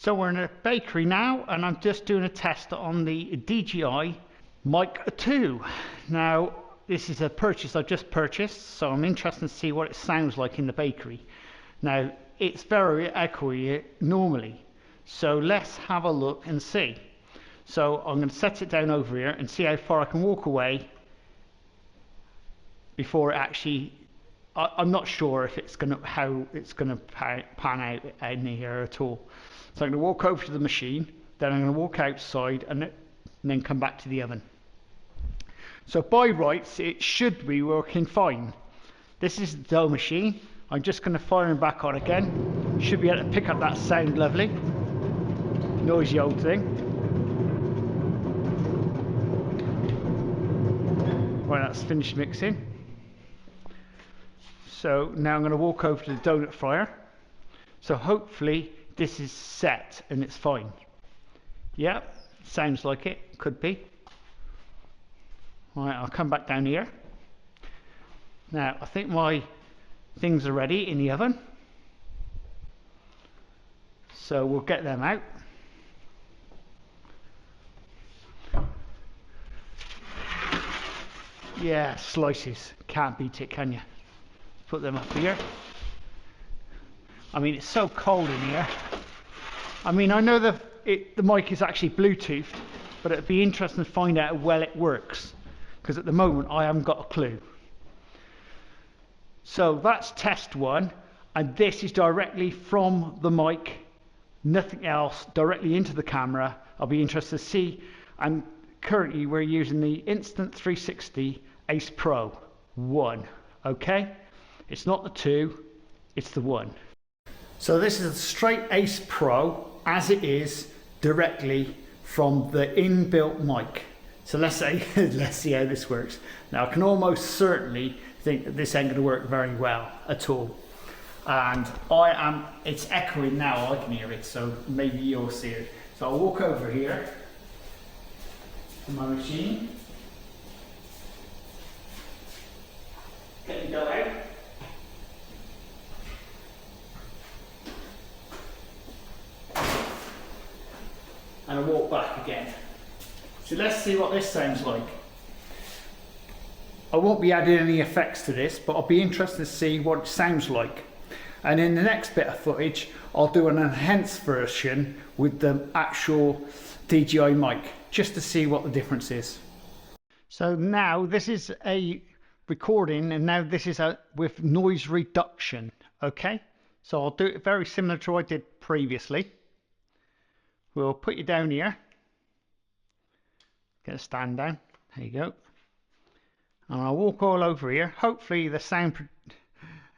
So we're in a bakery now, and I'm just doing a test on the DJI Mic 2. Now, this is a purchase I just purchased, so I'm interested to see what it sounds like in the bakery. Now, it's very echoey normally, so let's have a look and see. So I'm going to set it down over here and see how far I can walk away before it actually. I'm not sure if it's going to how it's going to pan out in here at all. So I'm going to walk over to the machine, then I'm going to walk outside and then come back to the oven. So by rights, it should be working fine. This is the dough machine. I'm just going to fire him back on again. Should be able to pick up that sound lovely. Noisy old thing. Right, that's finished mixing. So now I'm going to walk over to the donut fryer. So hopefully this is set and it's fine. Yeah, sounds like it, could be. Right, I'll come back down here. Now I think my things are ready in the oven. So we'll get them out. Yeah, slices. Can't beat it, can you? Put them up here. I mean, it's so cold in here. I mean, I know the mic is actually Bluetooth, but it'd be interesting to find out how well it works, because at the moment I haven't got a clue. So that's test one, and this is directly from the mic, nothing else, directly into the camera. I'll be interested to see. And currently we're using the Insta360 AcePro 1. Okay, it's not the 2, it's the 1. So this is a straight AcePro as it is directly from the inbuilt mic. So let's see how this works. Now I can almost certainly think that this ain't going to work very well at all. And it's echoing now, I can hear it, so maybe you'll see it. So I'll walk over here to my machine. Get the dough out. And I walk back again. So let's see what this sounds like. I won't be adding any effects to this, but I'll be interested to see what it sounds like. And in the next bit of footage, I'll do an enhanced version with the actual DJI mic, just to see what the difference is. So now this is a recording, and now this is with noise reduction, okay? So I'll do it very similar to what I did previously. We'll put you down here. Get a stand down. There you go. And I'll walk all over here. Hopefully the sound,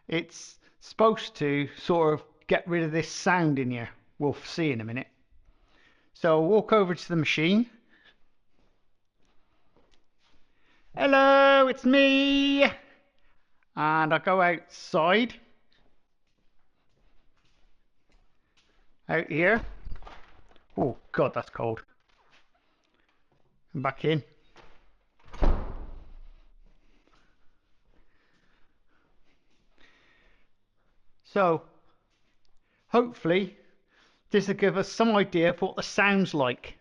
it's supposed to sort of get rid of this sound in here. We'll see in a minute. So I'll walk over to the machine. Hello, it's me. And I'll go outside. Out here. Oh God, that's cold. And back in. So hopefully this will give us some idea of what the sound's like.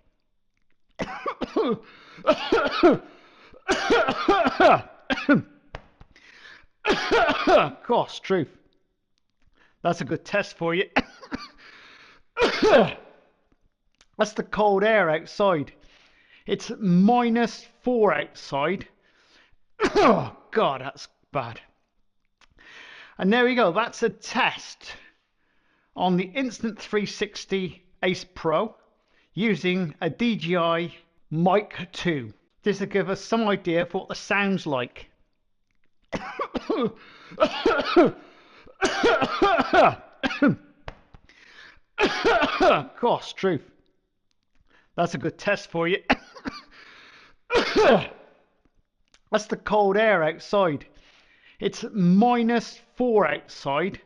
Gosh, truth. That's a good test for you. That's the cold air outside. It's -4 outside. Oh God, that's bad. And there we go. That's a test on the Insta360 AcePro using a DJI Mic 2. This will give us some idea of what the sound's like. Gosh, truth. That's a good test for you. That's the cold air outside. It's -4 outside.